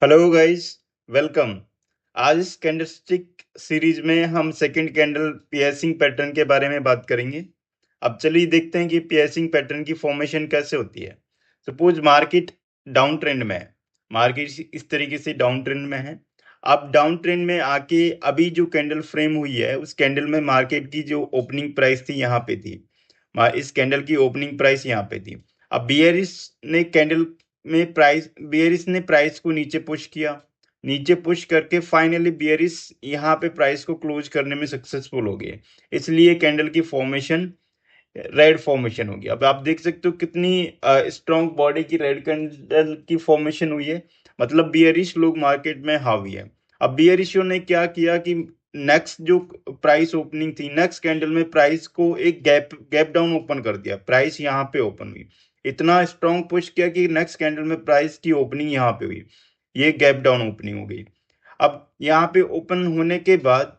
Hello guys, welcome. आज इस candlestick series में हम सेकंड कैंडल पियर्सिंग पैटर्न के बारे में बात करेंगे। अब चलिए देखते हैं कि पियर्सिंग पैटर्न की फॉर्मेशन कैसे होती है। सपोज मार्केट डाउन ट्रेंड में है, मार्केट इस तरीके से डाउन ट्रेंड में है। अब डाउन ट्रेंड में आके अभी जो कैंडल फ्रेम हुई है, उस कैंडल में मार्केट की जो ओपनिंग प्राइस थी यहाँ पे थी। इस कैंडल की ओपनिंग प्राइस यहाँ पे थी। अब बियरिश ने कैंडल में प्राइस बियरिश ने प्राइस को नीचे पुश किया। नीचे पुश करके फाइनली बियरिश यहाँ पे प्राइस को क्लोज करने में सक्सेसफुल हो गए। इसलिए कैंडल की फॉर्मेशन रेड फॉर्मेशन होगी। अब आप देख सकते हो कितनी स्ट्रॉन्ग बॉडी की रेड कैंडल की फॉर्मेशन हुई है। मतलब बियरिश लोग मार्केट में हावी है। अब बियरिशों ने क्या किया कि नेक्स्ट जो प्राइस ओपनिंग थी, नेक्स्ट कैंडल में प्राइस को एक गैप गैप डाउन ओपन कर दिया। प्राइस यहाँ पे ओपन हुई, इतना स्ट्रॉन्ग पुश किया कि नेक्स्ट कैंडल में प्राइस की ओपनिंग यहाँ पे हुई। ये गैप डाउन ओपनिंग हो गई। अब यहाँ पे ओपन होने के बाद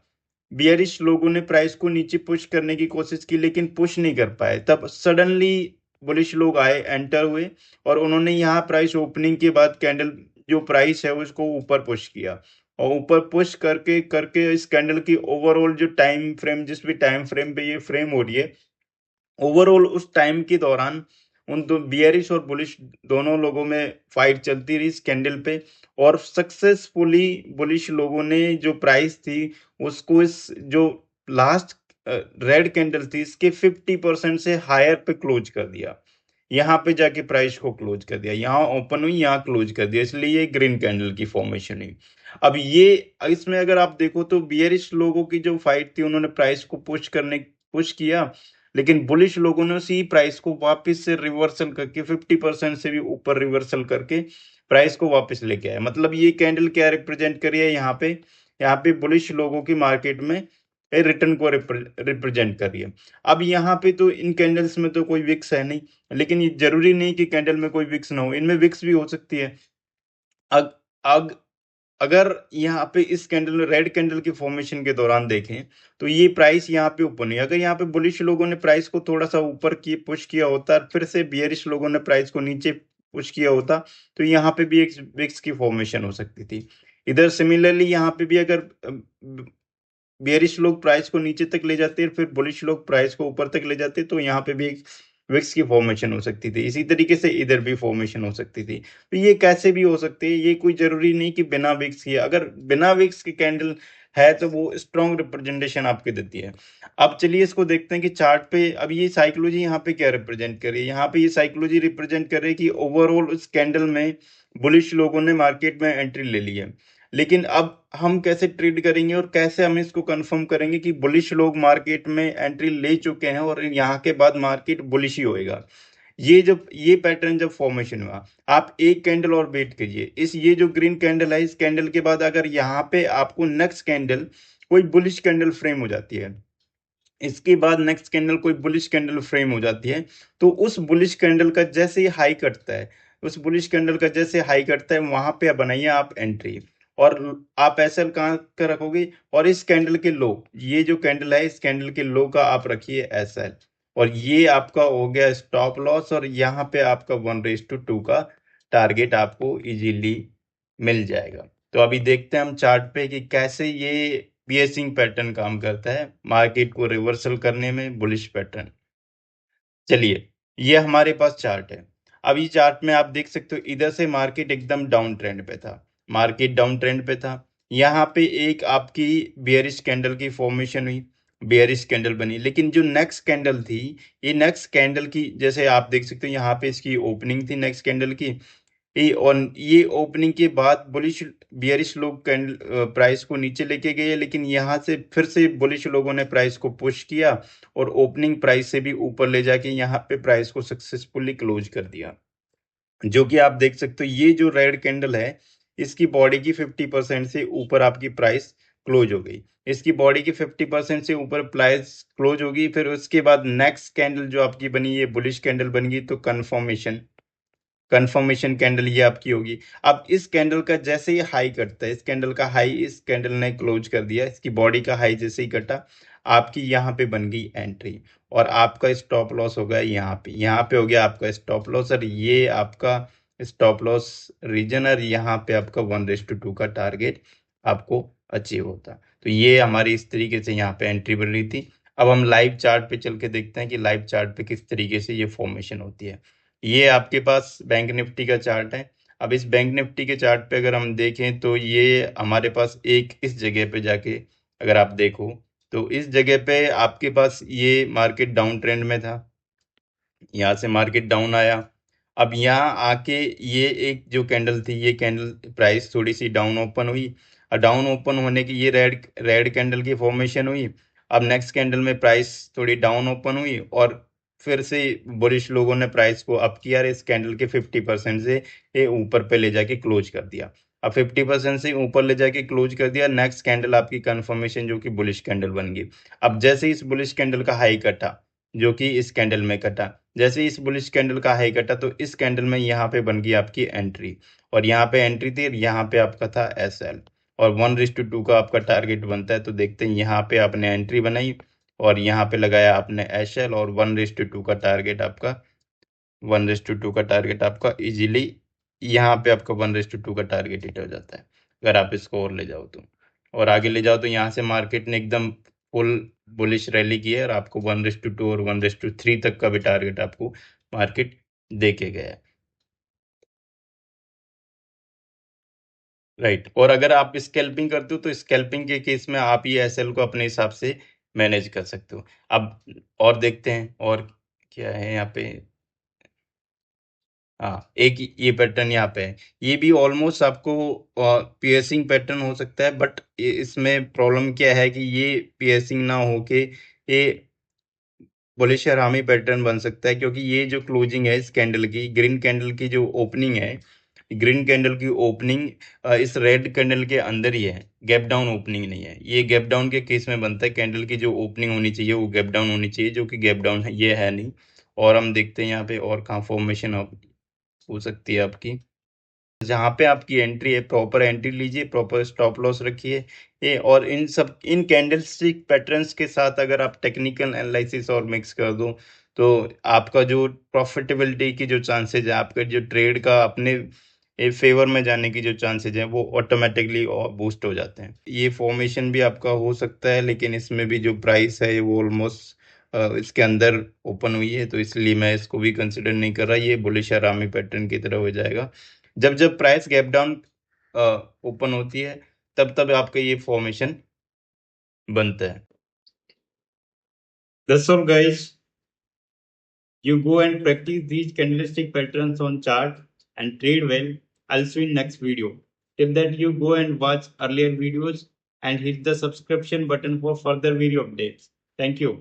बियरिश लोगों ने प्राइस को नीचे पुश करने की कोशिश की, लेकिन पुश नहीं कर पाए। तब सडनली बुलिश लोग आए, एंटर हुए, और उन्होंने यहाँ प्राइस ओपनिंग के बाद कैंडल जो प्राइस है उसको ऊपर पुश किया। और ऊपर पुश करके करके इस कैंडल की ओवरऑल जो टाइम फ्रेम, जिस भी टाइम फ्रेम पे ये फ्रेम हो रही है, ओवरऑल उस टाइम के दौरान उन दो बियरिश और बुलिश दोनों लोगों में फाइट चलती रही इस कैंडल पे। और सक्सेसफुली बुलिश लोगों ने जो प्राइस थी उसको इस जो लास्ट रेड कैंडल थी इसके 50% से हायर पे क्लोज कर दिया। यहाँ पे जाके प्राइस को क्लोज कर दिया, यहाँ ओपन हुई, यहाँ क्लोज कर दिया, इसलिए ये ग्रीन कैंडल की फॉर्मेशन हुई। अब ये इसमें अगर आप देखो तो बियरिश लोगों की जो फाइट थी, उन्होंने प्राइस को पुश किया, लेकिन बुलिश लोगों ने उसी प्राइस को वापस से रिवर्सल करके 50% से भी ऊपर रिवर्सल करके प्राइस को वापस लेके आया। मतलब ये कैंडल क्या रिप्रेजेंट कर रही है यहाँ पे बुलिश लोगों की मार्केट में रिटर्न को रिप्रेजेंट कर रही है। अब यहाँ पे तो इन कैंडल्स में तो कोई विक्स है नहीं, लेकिन ये जरूरी नहीं कि कैंडल में कोई विक्स ना हो, इनमें विक्स भी हो सकती है। अग, अग, अगर यहाँ पे इस कैंडल रेड कैंडल की फॉर्मेशन के दौरान देखें तो ये प्राइस यहाँ पे ऊपर नहीं, अगर यहाँ पे बुलिश लोगों ने प्राइस को थोड़ा सा ऊपर की पुश किया होता, फिर से बियरिश लोगों ने प्राइस को नीचे पुश किया होता, तो यहाँ पे भी एक विक्स की फॉर्मेशन हो सकती थी। इधर सिमिलरली यहाँ पे भी अगर बियरिश लोग प्राइस को नीचे तक ले जाते हैं, फिर बुलिश लोग प्राइस को ऊपर तक ले जाते, तो यहाँ पे भी एक विक्स की फॉर्मेशन हो सकती थी। इसी तरीके से इधर भी फॉर्मेशन हो सकती थी। तो ये कैसे भी हो सकती है, ये कोई जरूरी नहीं कि बिना विक्स के। अगर बिना विक्स की कैंडल है तो वो स्ट्रॉन्ग रिप्रेजेंटेशन आपकी देती है। अब चलिए इसको देखते हैं कि चार्ट पे अब ये साइकोलॉजी यहाँ पे क्या रिप्रेजेंट कर रही है। यहाँ पे ये साइकोलॉजी रिप्रेजेंट कर रही है कि ओवरऑल उस कैंडल में बुलिश लोगों ने मार्केट में एंट्री ले ली है, लेकिन अब हम कैसे ट्रेड करेंगे और कैसे हम इसको कंफर्म करेंगे कि बुलिश लोग मार्केट में एंट्री ले चुके हैं और यहाँ के बाद मार्केट बुलिश ही होएगा। ये पैटर्न जब फॉर्मेशन हुआ, आप एक कैंडल और वेट कीजिए। इस ये जो ग्रीन कैंडल है, इस कैंडल के बाद अगर यहाँ पे आपको नेक्स्ट कैंडल कोई बुलिश कैंडल फ्रेम हो जाती है, इसके बाद नेक्स्ट कैंडल कोई बुलिश कैंडल फ्रेम हो जाती है, तो उस बुलिश कैंडल का जैसे ही हाई कटता है, उस बुलिश कैंडल का जैसे हाई कटता है, वहां पे बनाइए आप एंट्री। और आप ऐसा कहाँ का रखोगे, और इस कैंडल के लो, ये जो कैंडल है इस कैंडल के लो का आप रखिए एसएल, और ये आपका हो गया स्टॉप लॉस। और यहाँ पे आपका 1:2 का टारगेट आपको इजीली मिल जाएगा। तो अभी देखते हैं हम चार्ट पे कि कैसे ये पियर्सिंग पैटर्न काम करता है मार्केट को रिवर्सल करने में, बुलिश पैटर्न। चलिए, ये हमारे पास चार्ट है। अभी चार्ट में आप देख सकते हो इधर से मार्केट एकदम डाउन ट्रेंड पे था, मार्केट डाउन ट्रेंड पे था। यहाँ पे एक आपकी बियरिश कैंडल की फॉर्मेशन हुई, बियरिश कैंडल बनी, लेकिन जो नेक्स्ट कैंडल थी, ये नेक्स्ट कैंडल की जैसे आप देख सकते हो यहाँ पे इसकी ओपनिंग थी नेक्स्ट कैंडल की। और ये ओपनिंग के बाद बुलिश बियरिश लोग प्राइस को नीचे लेके गए, लेकिन यहाँ से फिर से बुलिश लोगों ने प्राइस को पुश किया और ओपनिंग प्राइस से भी ऊपर ले जाके यहाँ पे प्राइस को सक्सेसफुली क्लोज कर दिया। जो कि आप देख सकते हो ये जो रेड कैंडल है, इसकी बॉडी की 50% से ऊपर आपकी प्राइस क्लोज हो गई। इसकी बॉडी की 50% से ऊपर प्राइस क्लोज होगी, फिर उसके बाद नेक्स्ट कैंडल जो आपकी बनी, ये बुलिश कैंडल बन गई, तो कन्फर्मेशन कैंडल ये आपकी होगी। अब इस कैंडल का जैसे ही हाई कटता है, इस कैंडल का हाई इस कैंडल ने क्लोज कर दिया, इसकी बॉडी का हाई जैसे ही कटा, आपकी यहाँ पे बन गई एंट्री, और आपका स्टॉप लॉस हो गया यहाँ पे हो गया आपका स्टॉप लॉस, और ये आपका स्टॉप लॉस रीजन और यहाँ पे आपका 1:2 का टारगेट आपको अचीव होता। तो ये हमारी इस तरीके से यहाँ पे एंट्री बन रही थी। अब हम लाइव चार्ट पे चल के देखते हैं कि लाइव चार्ट पे किस तरीके से ये फॉर्मेशन होती है। ये आपके पास बैंक निफ्टी का चार्ट है। अब इस बैंक निफ्टी के चार्ट पे अगर हम देखें तो ये हमारे पास एक इस जगह पे जाके अगर आप देखो तो इस जगह पे आपके पास ये मार्केट डाउन ट्रेंड में था। यहाँ से मार्केट डाउन आया। अब यहाँ आके ये एक जो कैंडल थी, ये कैंडल प्राइस थोड़ी-सी डाउन ओपन हुई और डाउन ओपन होने की ये रेड रेड कैंडल की फॉर्मेशन हुई। अब नेक्स्ट कैंडल में प्राइस थोड़ी डाउन ओपन हुई और फिर से बुलिश लोगों ने प्राइस को अप किया और इस कैंडल के 50% से ये ऊपर पे ले जाके क्लोज कर दिया। अब 50% से ऊपर ले जाके क्लोज कर दिया, नेक्स्ट कैंडल आपकी कन्फर्मेशन जो कि बुलिश कैंडल बन गई। अब जैसे ही इस बुलिश कैंडल का हाई कटा, जो कि इस कैंडल में कटा, जैसे ही इस बुलिश कैंडल का हाई कटा तो इस कैंडल में यहाँ पे बन गई आपकी एंट्री और यहाँ पे एंट्री थी और यहाँ पे आपका था एसएल और 1:2 का आपका टारगेट बनता है। तो देखते हैं यहाँ पे आपने एंट्री बनाई और यहाँ पे लगाया आपने एसएल और 1:2 का टारगेट आपका 1:2 का टारगेट आपका इजीली यहाँ पे आपका 1:2 का टारगेट हिट हो जाता है अगर आप इसको और ले जाओ तो। और आगे ले जाओ तो यहाँ से मार्केट ने एकदम फुल बुलिश रैली की है और आपको 1:2 और 1:3 तक का भी टारगेट आपको मार्केट दे के गया है। राइट। और अगर आप स्कैल्पिंग करते हो तो स्कैल्पिंग के केस में आप ये एसएल को अपने हिसाब से मैनेज कर सकते हो। अब और देखते हैं और क्या है यहाँ पे। हाँ, एक ये पैटर्न यहाँ पे है। ये भी ऑलमोस्ट आपको पियर्सिंग पैटर्न हो सकता है बट इसमें प्रॉब्लम क्या है कि ये पियर्सिंग ना होके ये बुलिश हरामी पैटर्न बन सकता है क्योंकि ये जो क्लोजिंग है इस कैंडल की ग्रीन कैंडल की जो ओपनिंग है, ग्रीन कैंडल की ओपनिंग इस रेड कैंडल के अंदर ही है, गैप डाउन ओपनिंग नहीं है। ये गैप डाउन के केस में बनता है, कैंडल की जो ओपनिंग होनी चाहिए वो गैप डाउन होनी चाहिए जो कि गैप डाउन है, ये है नहीं। और हम देखते हैं यहाँ पे और कहाँ फॉर्मेशन हो सकती है आपकी। जहाँ पे आपकी एंट्री है प्रॉपर एंट्री लीजिए, प्रॉपर स्टॉप लॉस रखिए। ये और इन कैंडलस्टिक पैटर्न्स के साथ अगर आप टेक्निकल एनालिसिस और मिक्स कर दो तो आपका जो प्रॉफिटेबिलिटी की जो चांसेस है, आपका जो ट्रेड का अपने फेवर में जाने की जो चांसेस हैं वो ऑटोमेटिकली बूस्ट हो जाते हैं। ये फॉर्मेशन भी आपका हो सकता है लेकिन इसमें भी जो प्राइस है वो ऑलमोस्ट इसके अंदर ओपन हुई है तो इसलिए मैं इसको भी कंसिडर नहीं कर रहा। ये बुलिश आरामी पैटर्न की तरह हो जाएगा। जब प्राइस गैप डाउन ओपन होती है तब आपका ये फॉर्मेशन बनता है। That's all guys. You go and practice these candlestick patterns on chart and trade well. I'll see you in next video. Till that you go and watch earlier videos and hit the subscription button for further video updates. Thank you.